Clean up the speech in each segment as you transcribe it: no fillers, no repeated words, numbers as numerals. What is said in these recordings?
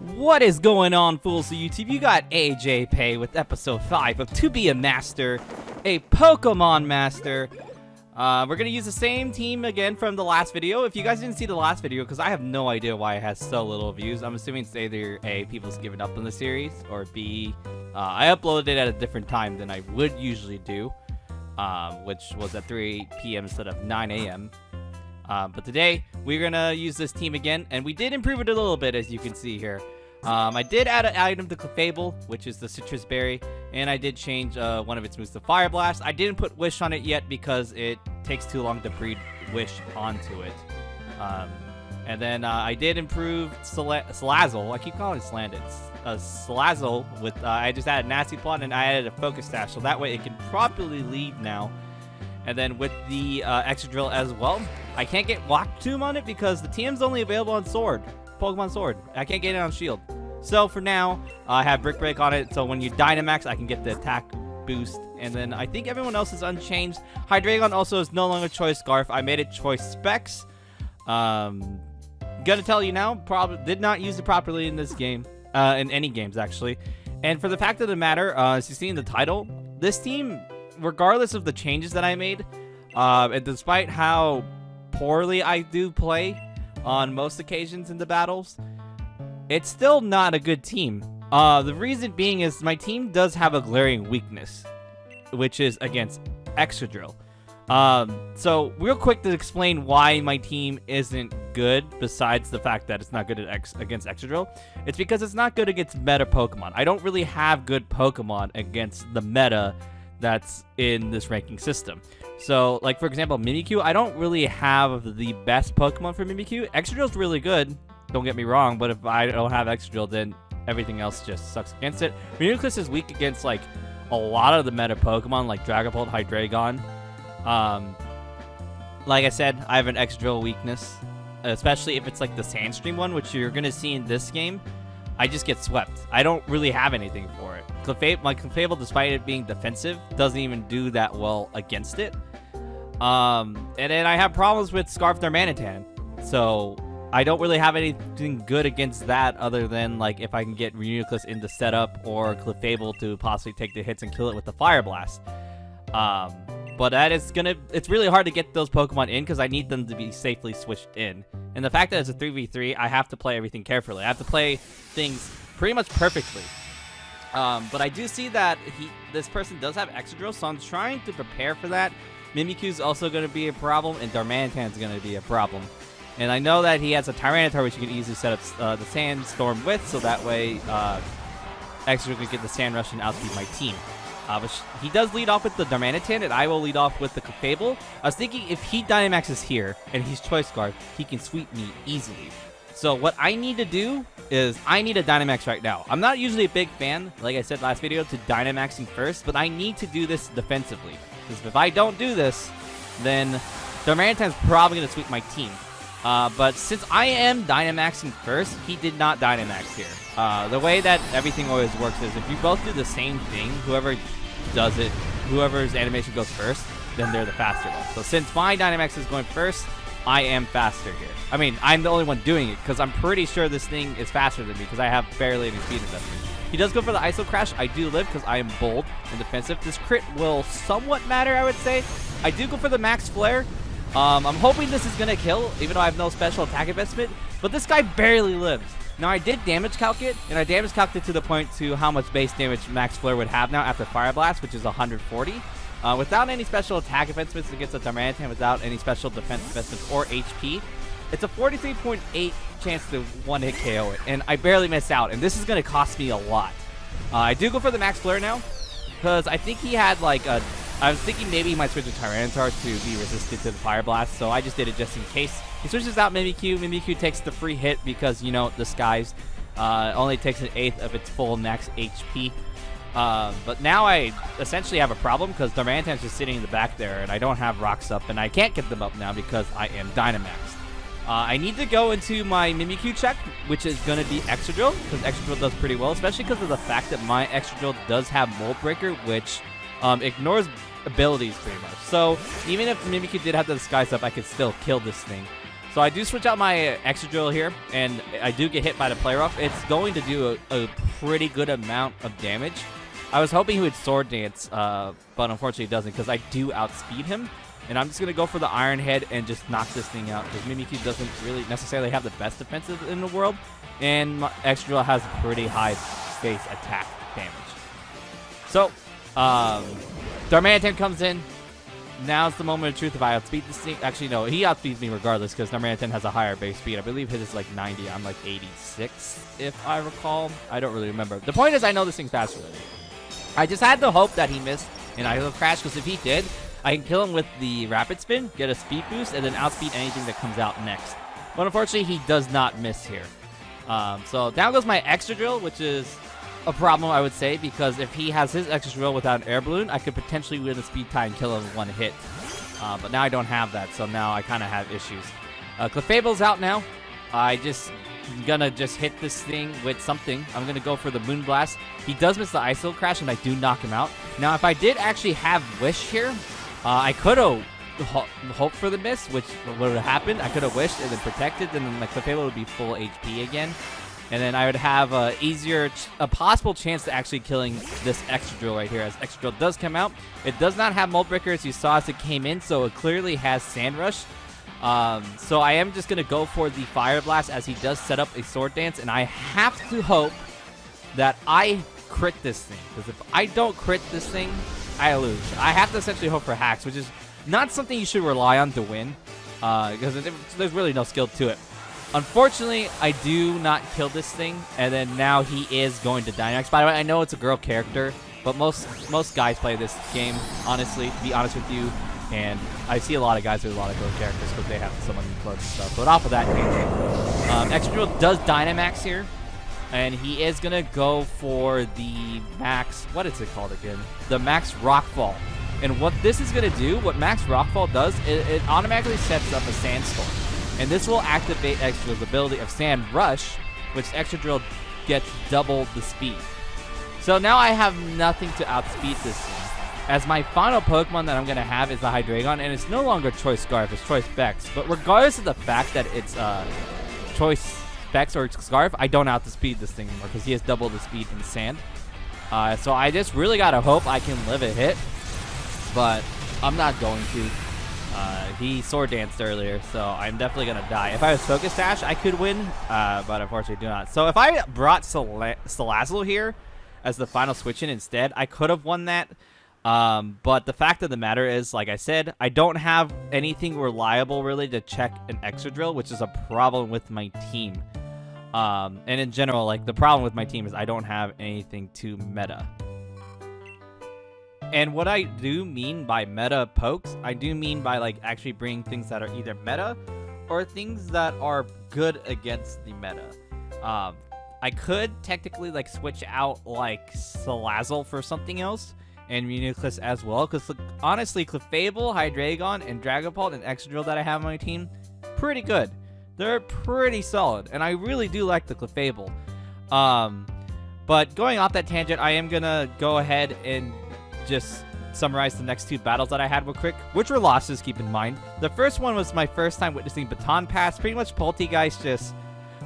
What is going on, fools of YouTube? You got AJayPay with episode 5 of To Be a Master, a Pokemon Master. We're going to use the same team again from the last video. If you guys didn't see the last video, because I have no idea why it has so little views, I'm assuming it's either A, people's given up on the series, or B, I uploaded it at a different time than I would usually do, which was at 3 p.m. instead of 9 a.m. But today, we're going to use this team again, and we did improve it a little bit, as you can see here. I did add an item to Clefable, which is the Citrus Berry, and I did change one of its moves to Fire Blast. I didn't put Wish on it yet because it takes too long to breed Wish onto it. And then I did improve Salazzle. I keep calling it Slanded. Salazzle with, I just added Nasty Plot and I added a Focus Sash, so that way it can properly lead now. And then with the Extra Drill as well, I can't get Lock Tomb on it because the TM's only available on Sword. Pokemon Sword. I can't get it on Shield. So for now, I have Brick Break on it, so when you Dynamax, I can get the attack boost. And then I think everyone else is unchanged. Hydreigon also is no longer Choice Scarf. I made it Choice Specs. Gonna tell you now, probably did not use it properly in this game. In any games, actually. And for the fact of the matter, as you see in the title, this team, regardless of the changes that I made, and despite how poorly I do play on most occasions in the battles, it's still not a good team. The reason being is my team does have a glaring weakness, which is against Extra Drill. So real quick to explain why my team isn't good, besides the fact that it's not good against Extra Drill, it's because it's not good against meta Pokemon. I don't really have good Pokemon against the meta that's in this ranking system. So, like, for example, Mimikyu, I don't really have the best Pokemon for Mimikyu. Extra Drill's really good, don't get me wrong, but if I don't have Extra Drill, then everything else just sucks against it. Reuniclus is weak against, like, a lot of the meta Pokemon, like Dragapult, Hydreigon. Like I said, I have an Extra Drill weakness, especially if it's, like, the Sandstream one, which you're going to see in this game. I just get swept. I don't really have anything for it. My Clefable, despite it being defensive, doesn't even do that well against it. And then I have problems with Scarf Darmanitan. So I don't really have anything good against that other than, like, if I can get Reuniclus in the setup or Clefable to possibly take the hits and kill it with the Fire Blast. But that is it's really hard to get those Pokemon in because I need them to be safely switched in. And the fact that it's a 3v3, I have to play everything carefully. I have to play things pretty much perfectly. But I do see that this person does have Extra Drill, so I'm trying to prepare for that. Mimikyu's also going to be a problem, and Darmanitan's going to be a problem. And I know that he has a Tyranitar, which you can easily set up the Sandstorm with, so that way Extra Drill can get the Sand Rush and outspeed my team. But he does lead off with the Darmanitan, and I will lead off with the Clefable. I was thinking if he Dynamaxes here, and he's Choice Scarf, he can sweep me easily. So what I need to do is I need a Dynamax right now. I'm not usually a big fan, like I said last video, to Dynamaxing first, but I need to do this defensively. Because if I don't do this, then Darmanitan's probably going to sweep my team. But since I am Dynamaxing first, he did not Dynamax here. The way that everything always works is if you both do the same thing, whoever does it, whoever's animation goes first, then they're the faster one. So since my Dynamax is going first, I am faster here. I mean, I'm the only one doing it because I'm pretty sure this thing is faster than me because I have barely any speed investment. He does go for the ISO Crash. I do live because I am bold and defensive. This crit will somewhat matter, I would say. I do go for the Max Flare. I'm hoping this is going to kill, even though I have no special attack investment. But this guy barely lives. Now, I did damage calc it, and I damage calced it to the point to how much base damage Max Flare would have now after Fire Blast, which is 140. Without any special attack investments against a Darmanitan, without any special defense investments or HP, it's a 43.8 chance to one-hit KO it, and I barely miss out, and this is going to cost me a lot. I do go for the Max Flare now, because I think he had, like, I was thinking maybe he might switch to Tyranitar to be resistant to the Fire Blast, so I just did it just in case. He switches out Mimikyu. Mimikyu takes the free hit because, you know, Disguise only takes 1/8 of its full max HP. But now I essentially have a problem because Darmanitan's just sitting in the back there, and I don't have rocks up, and I can't get them up now because I am Dynamaxed. I need to go into my Mimikyu check, which is going to be Extra Drill, because Extra Drill does pretty well, especially because of the fact that my Extra Drill does have Mold Breaker, which ignores abilities pretty much. So even if Mimikyu did have the Disguise up, I could still kill this thing. So I do switch out my extra drill here, and I do get hit by the play rough. It's going to do a pretty good amount of damage. I was hoping he would sword dance, but unfortunately he doesn't because I do outspeed him. And I'm just going to go for the Iron Head and just knock this thing out because Mimikyu doesn't really necessarily have the best defensive in the world. And my extra drill has pretty high base attack damage. So, Darmanitan comes in. Now's the moment of truth. If I outspeed this thing, actually no, he outspeeds me regardless because Darmanitan has a higher base speed. I believe his is like 90. I'm like 86 if I recall. I don't really remember. The point is I know this thing's faster than me. I just had the hope that he missed and I will crash because if he did, I can kill him with the rapid spin, get a speed boost, and then outspeed anything that comes out next. But unfortunately, he does not miss here. So down goes my extra drill, which is a problem, I would say, because if he has his extra drill without an air balloon, I could potentially win a speed tie and kill him in one hit. But now I don't have that, so now I kind of have issues. Clefable's out now. I'm gonna just hit this thing with something. I'm gonna go for the Moon Blast. He does miss the ISO crash, and I do knock him out. Now, if I did actually have Wish here, I could have hoped for the miss, which would have happened. I could have wished and then protected, and then my Clefable would be full HP again. And then I would have a possible chance to actually killing this extra drill right here, as extra drill does come out. It does not have Mold Breaker, as you saw as it came in, so it clearly has Sand Rush. So I am just going to go for the Fire Blast, as he does set up a Sword Dance, and I have to hope that I crit this thing, because if I don't crit this thing, I lose. I have to essentially hope for hacks, which is not something you should rely on to win, because there's really no skill to it. Unfortunately, I do not kill this thing, and then now he is going to Dynamax. By the way, I know it's a girl character, but most guys play this game, honestly, to be honest with you, and I see a lot of guys with a lot of girl characters because they have someone in clothes and stuff. But off of that tangent, Extra Drill does Dynamax here, and he is going to go for the Max, what is it called again? The Max Rockfall. And what this is going to do, what Max Rockfall does, it automatically sets up a Sandstorm. And this will activate Extra Drill's ability of Sand Rush, which Extra Drill gets double the speed. So now I have nothing to outspeed this thing. As my final Pokemon that I'm going to have is the Hydreigon, and it's no longer Choice Scarf, it's Choice Specs. But regardless of the fact that it's Choice Specs or Scarf, I don't outspeed this thing anymore because he has double the speed in Sand. So I just really got to hope I can live a hit, but I'm not going to. He Sword Danced earlier, so I'm definitely going to die. If I was Focus Sash, I could win, but unfortunately do not. So if I brought Salazzle here as the final switch in instead, I could have won that. But the fact of the matter is, like I said, I don't have anything reliable really to check an Extra Drill, which is a problem with my team. And in general, like, the problem with my team is I don't have anything to meta. And what I do mean by meta pokes, I do mean by, like, actually bringing things that are either meta or things that are good against the meta. I could technically, like, switch out, like, Salazzle for something else, and Municlus as well, because honestly, Clefable, Hydreigon, and Dragapult and Extra Drill that I have on my team, pretty good. They're pretty solid, and I really do like the Clefable. But going off that tangent, I am gonna go ahead and just summarize the next two battles that I had real quick, which were losses, keep in mind. The first one was my first time witnessing Baton Pass. Pretty much Poltegeist just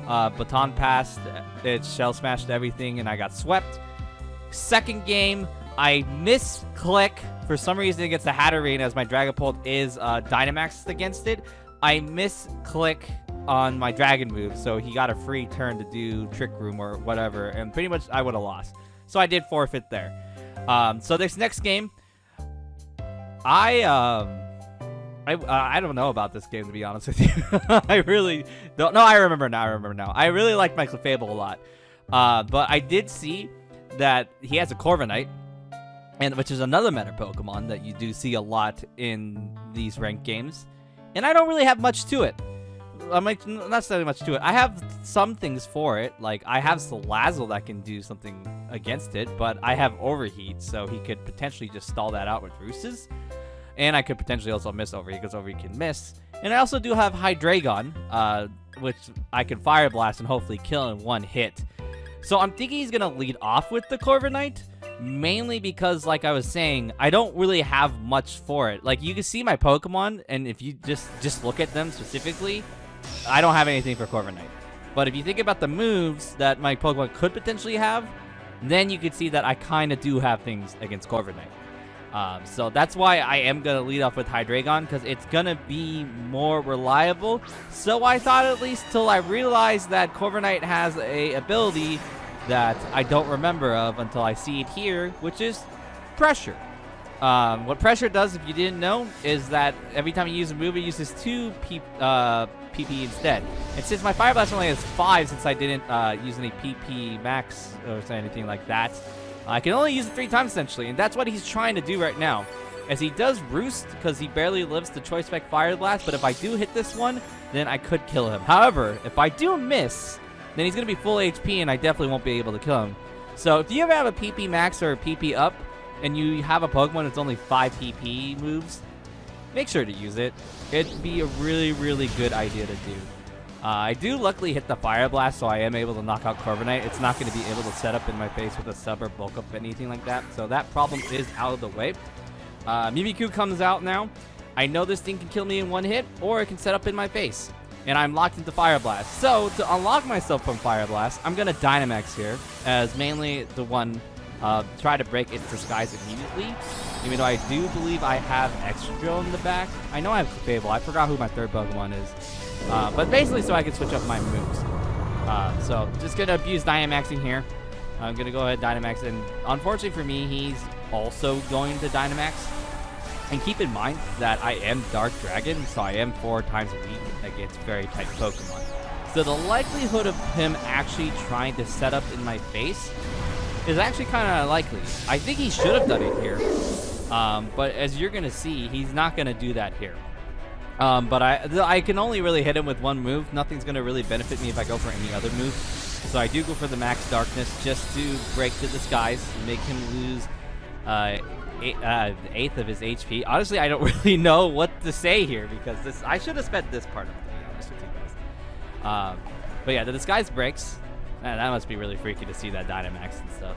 Baton Passed, it Shell Smashed everything, and I got swept. Second game, I misclick for some reason against the Hatterene, as my Dragapult is Dynamaxed against it. I misclick on my Dragon move, so he got a free turn to do Trick Room or whatever, and pretty much I would have lost. So I did forfeit there. So this next game, I don't know about this game, to be honest with you. I really don't. No, I remember now. I really like my Clefable a lot. But I did see that he has a Corviknight, and which is another meta Pokemon that you do see a lot in these ranked games. And I don't really have much to it. I'm like, not necessarily much to it. I have some things for it. Like, I have Salazzle that can do something against it, but I have Overheat, so he could potentially just stall that out with Rooses. And I could potentially also miss Overheat, because Overheat can miss. And I also do have Hydreigon, which I can Fire Blast and hopefully kill in one hit. So I'm thinking he's going to lead off with the Corviknight, mainly because, like I was saying, I don't really have much for it. Like, you can see my Pokemon, and if you just look at them specifically, I don't have anything for Corviknight. But if you think about the moves that my Pokemon could potentially have, then you could see that I kind of do have things against Corviknight. So that's why I am going to lead off with Hydreigon, because it's going to be more reliable. So I thought, at least till I realized that Corviknight has a ability that I don't remember of until I see it here, which is Pressure. What Pressure does, if you didn't know, is that every time you use a move, it uses 2 PP instead. And since my Fire Blast only has 5, since I didn't use any PP max or anything like that, I can only use it 3 times essentially, and that's what he's trying to do right now. As he does Roost, because he barely lives the Choice Spec Fire Blast, but if I do hit this one, then I could kill him. However, if I do miss, then he's going to be full HP, and I definitely won't be able to kill him. So if you ever have a PP max or a PP up, and you have a Pokemon that's only 5 PP moves, make sure to use it. It'd be a really, really good idea to do. I do luckily hit the Fire Blast, so I am able to knock out Corviknight. It's not going to be able to set up in my face with a sub or bulk up, anything like that. So that problem is out of the way. Mimikyu comes out now. I know this thing can kill me in 1 hit, or it can set up in my face. And I'm locked into Fire Blast. So to unlock myself from Fire Blast, I'm going to Dynamax here, as mainly the one try to break its disguise immediately. Even though I do believe I have Extra Drill in the back. I know I have Fable. I forgot who my 3rd Pokemon is. But basically so I can switch up my moves. So just going to abuse Dynamaxing here. I'm going to go ahead and Dynamax. And unfortunately for me, he's also going to Dynamax. And keep in mind that I am Dark Dragon, so I am 4 times a week against very type Pokemon. So the likelihood of him actually trying to set up in my face is actually kind of unlikely. I think he should have done it here. But as you're going to see, he's not going to do that here. But I can only really hit him with 1 move. Nothing's going to really benefit me if I go for any other move. So I do go for the Max Darkness just to break the disguise, make him lose 1/8 of his HP. Honestly, I don't really know what to say here, because I should have sped this part up, to be honest with you guys. But yeah, the disguise breaks. Man, that must be really freaky to see that Dynamax and stuff.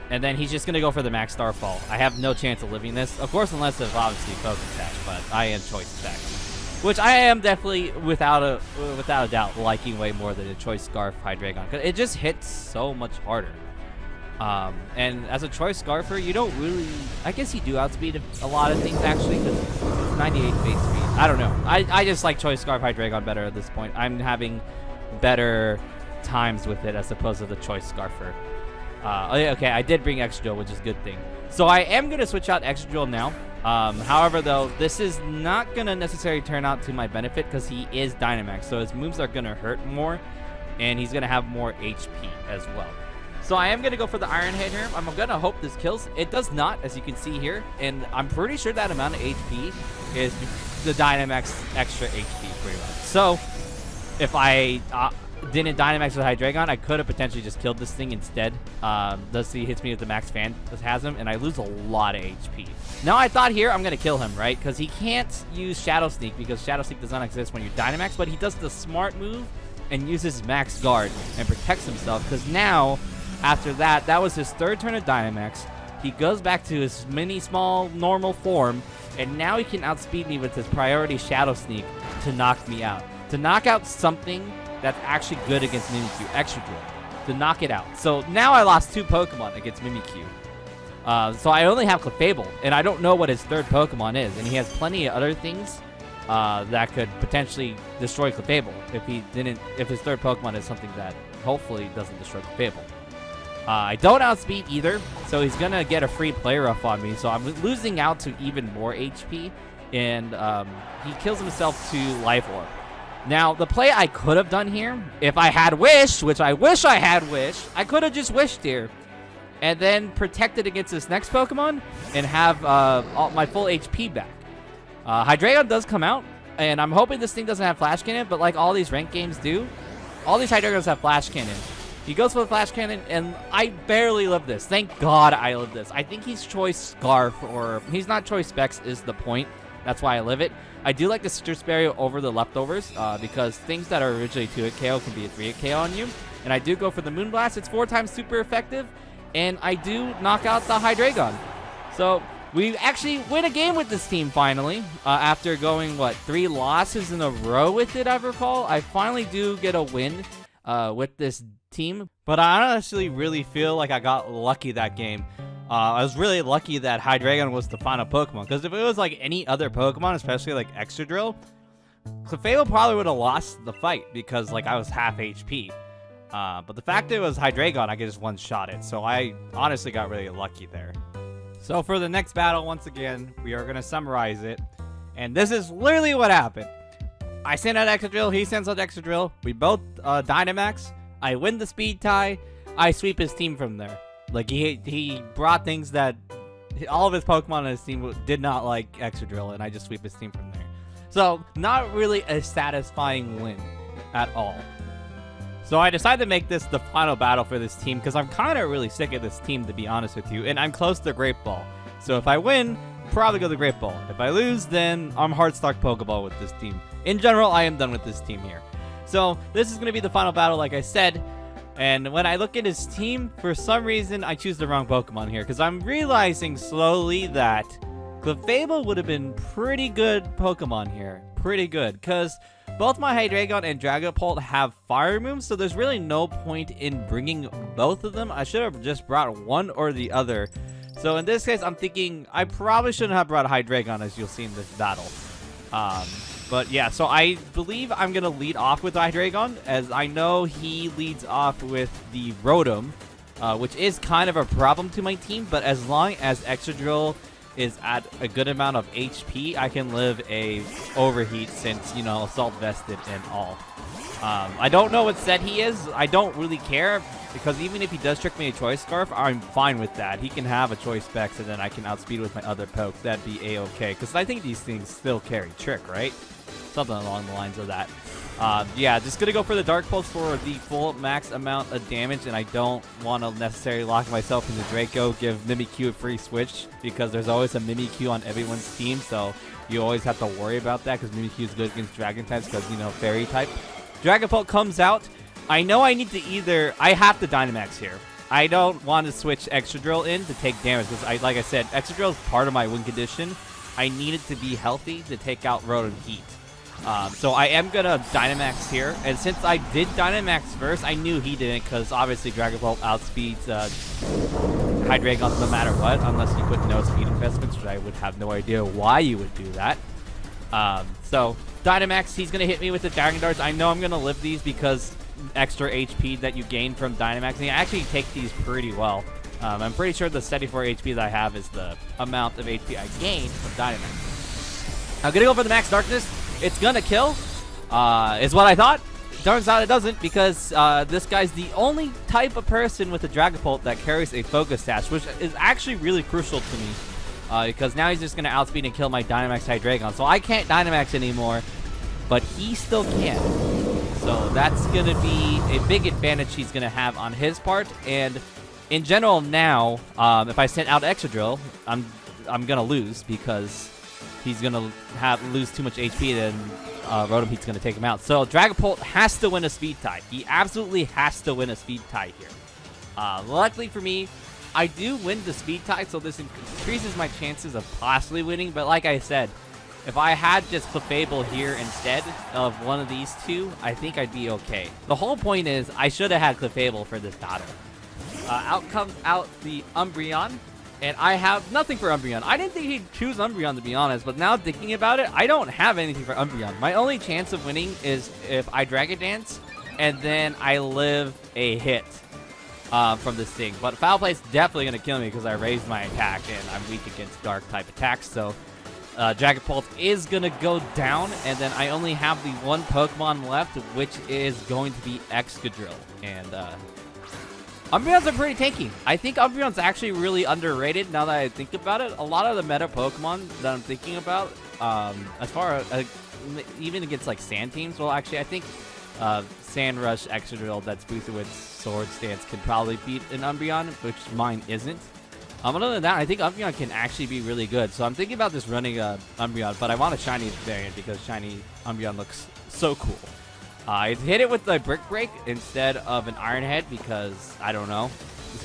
And then he's just going to go for the Max Starfall. I have no chance of living this. Of course, unless it's obviously Focus Attack, but I am Choice Attack. Which I am definitely, without a doubt, liking way more than a Choice Scarf Hydreigon. Because it just hits so much harder. And as a Choice Scarfer, you don't really... I guess you do outspeed a lot of things, actually, because it's 98 base speed. I don't know. I just like Choice Scarf Hydreigon better at this point. I'm having better times with it as opposed to the Choice Scarfer. Okay, I did bring Extra Drill, which is a good thing. So I am going to switch out Extra Drill now. However, though, this is not going to necessarily turn out to my benefit because he is Dynamax. So his moves are going to hurt more, and he's going to have more HP as well. So I am going to go for the Iron Head here. I'm going to hope this kills. It does not, as you can see here. And I'm pretty sure that amount of HP is the Dynamax extra HP, pretty much. So if I didn't Dynamax with Hydreigon, I could have potentially just killed this thing instead. Thus he hits me with the Max Phantasm, and I lose a lot of HP. Now I thought here I'm going to kill him, right? Because he can't use Shadow Sneak, because Shadow Sneak does not exist when you Dynamax, but he does the smart move and uses Max Guard and protects himself, because now, after that, that was his 3rd turn of Dynamax. He goes back to his small, normal form, and now he can outspeed me with his priority Shadow Sneak to knock me out. To knock out something that's actually good against Mimikyu, Extra Drill. To knock it out. So now I lost 2 Pokemon against Mimikyu. So I only have Clefable, and I don't know what his 3rd Pokemon is, and he has plenty of other things that could potentially destroy Clefable if his 3rd Pokemon is something that hopefully doesn't destroy Clefable. I don't outspeed either, so he's going to get a free play rough on me, so I'm losing out to even more HP, and he kills himself to Life Orb. Now, the play I could have done here, if I had Wish, which I wish I had Wish, I could have just Wished here, and then protected against this next Pokemon, and have my full HP back. Hydreigon does come out, and I'm hoping this thing doesn't have Flash Cannon, but like all these ranked games do, all these Hydreigons have Flash Cannon. He goes for the Flash Cannon, and I barely live this. Thank God I live this. I think he's Choice Scarf, or he's not Choice Specs is the point. That's why I live it. I do like the Citrus Berry over the Leftovers, because things that are originally 2-hit KO can be a 3-hit KO on you. And I do go for the Moonblast. It's 4 times super effective, and I do knock out the Hydreigon. So We actually win a game with this team finally. After going, what, 3 losses in a row with it, I recall. I finally do get a win with this team. But I honestly really feel like I got lucky that game. I was really lucky that Hydreigon was the final Pokemon. Because if it was like any other Pokemon, especially like Excadrill, Clefable probably would have lost the fight because like I was half HP. But the fact that it was Hydreigon, I could just one-shot it. So I honestly got really lucky there. So for the next battle, once again, we are going to summarize it. And this is literally what happened. I send out Excadrill, he sends out Excadrill. We both Dynamax. I win the speed tie. I sweep his team from there. Like, he brought things that all of his Pokemon on his team did not like Excadrill, and I just sweep his team from there. So, not really a satisfying win at all. So I decided to make this the final battle for this team because I'm kind of really sick of this team, to be honest with you, and I'm close to Great Ball. So if I win, probably go to Great Ball. If I lose, then I'm hard stock Pokeball with this team. In general, I am done with this team here. So this is going to be the final battle, like I said. And when I look at his team, for some reason, I choose the wrong Pokemon here because I'm realizing slowly that Clefable would have been pretty good Pokemon here. Pretty good, because both my Hydreigon and Dragapult have fire moves, so there's really no point in bringing both of them. I should have just brought one or the other. So in this case, I'm thinking I probably shouldn't have brought Hydreigon, as you'll see in this battle. But yeah, so I believe I'm going to lead off with Hydreigon, as I know he leads off with the Rotom, which is kind of a problem to my team, but as long as Excadrill is at a good amount of HP, I can live a overheat since, you know, Assault Vested and all. I don't know what set he is. I don't really care, because even if he does trick me a Choice Scarf, I'm fine with that. He can have a Choice Specs, and then I can outspeed with my other pokes. That'd be a-okay, because I think these things still carry Trick, right? Something along the lines of that. Yeah, just gonna go for the Dark Pulse for the full max amount of damage, and I don't want to necessarily lock myself into Draco, give Mimikyu a free switch, because there's always a Mimikyu on everyone's team, so you always have to worry about that, because Mimikyu is good against Dragon types, because, you know, Fairy type. Dragapult comes out. I know I need to I have to Dynamax here. I don't want to switch Excadrill in to take damage, because, like I said, Excadrill is part of my win condition. I need it to be healthy to take out Rotom Heat. So I am going to Dynamax here, and since I did Dynamax first, I knew he didn't, because obviously Dragapult outspeeds Hydreigon no matter what, unless you put no speed investments, which I would have no idea why you would do that. So Dynamax, he's going to hit me with the Dragon Darts. I know I'm going to live these because extra HP that you gain from Dynamaxing. I actually take these pretty well. I'm pretty sure the 74 HP that I have is the amount of HP I gain from Dynamax. I'm going to go for the Max Darkness. It's gonna kill, is what I thought. Turns out it doesn't, because this guy's the only type of person with a Dragapult that carries a Focus Sash, which is actually really crucial to me, because now he's just gonna outspeed and kill my Dynamax Hydreigon. So I can't Dynamax anymore, but he still can. So that's gonna be a big advantage he's gonna have on his part. And in general now, if I send out Excadrill, I'm gonna lose, because he's going to lose too much HP, then Rotom Heat's going to take him out. So Dragapult has to win a speed tie. He absolutely has to win a speed tie here. Luckily for me, I do win the speed tie, so this increases my chances of possibly winning. But like I said, if I had just Clefable here instead of one of these two, I think I'd be okay. The whole point is I should have had Clefable for this battle. Out comes out the Umbreon. And I have nothing for Umbreon. I didn't think he'd choose Umbreon, to be honest, but now thinking about it, I don't have anything for Umbreon. My only chance of winning is if I Dragon Dance, and then I live a hit from this thing. But Foul Play is definitely going to kill me because I raised my attack, and I'm weak against Dark type attacks. So Dragapult is going to go down, and then I only have the one Pokemon left, which is going to be Excadrill. And Umbreons are pretty tanky. I think Umbreon's actually really underrated now that I think about it. A lot of the meta Pokemon that I'm thinking about, as far as even against like sand teams, well, actually, I think Sand Rush Excadrill that's boosted with Sword Stance can probably beat an Umbreon, which mine isn't. Other than that, I think Umbreon can actually be really good. So I'm thinking about just running Umbreon, but I want a shiny variant because shiny Umbreon looks so cool. I hit it with the Brick Break instead of an Iron Head because, I don't know,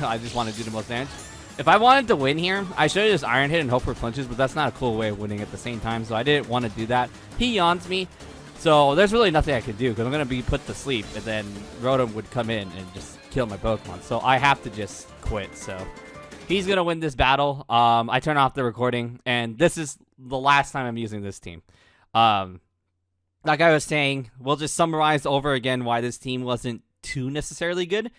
I just want to do the most damage. If I wanted to win here, I should have just Iron Hit and hope for flinches, but that's not a cool way of winning at the same time, so I didn't want to do that. He yawns me, so there's really nothing I could do, because I'm going to be put to sleep, and then Rotom would come in and just kill my Pokemon, so I have to just quit, so he's going to win this battle. I turn off the recording, and this is the last time I'm using this team. Like I was saying, we'll just summarize over again why this team wasn't too necessarily good.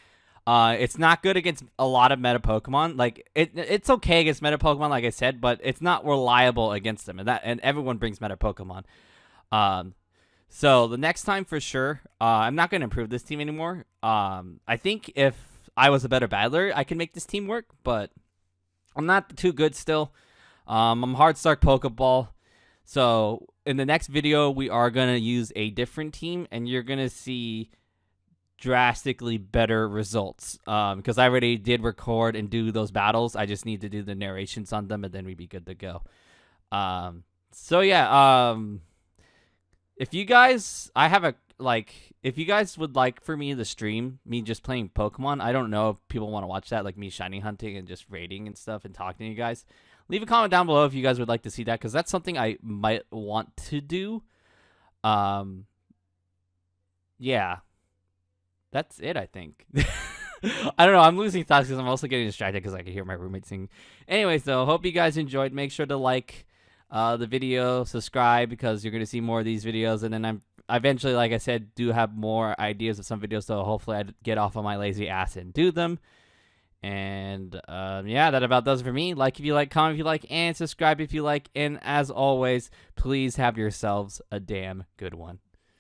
It's not good against a lot of meta Pokemon. Like it's okay against meta Pokemon, like I said, but it's not reliable against them, and everyone brings meta Pokemon. So the next time for sure, I'm not gonna improve this team anymore. I think if I was a better battler, I can make this team work, but I'm not too good still. I'm hard start Pokeball. So in the next video, we are gonna use a different team, and you're gonna see drastically better results because I already did record and do those battles. I just need to do the narrations on them, and then we'd be good to go. So yeah, if you guys if you guys would like for me to stream me just playing Pokemon, I don't know if people want to watch that, like me shiny hunting and just raiding and stuff and talking to you guys. Leave a comment down below if you guys would like to see that, because that's something I might want to do. Yeah. That's it, I think. I don't know. I'm losing thoughts because I'm also getting distracted because I can hear my roommate sing. Anyways, though, hope you guys enjoyed. Make sure to like the video, subscribe, because you're going to see more of these videos. And then I'm eventually, like I said, do have more ideas of some videos. So hopefully I get off of my lazy ass and do them. And yeah, that about does it for me. Like if you like, comment if you like, and subscribe if you like. And as always, please have yourselves a damn good one.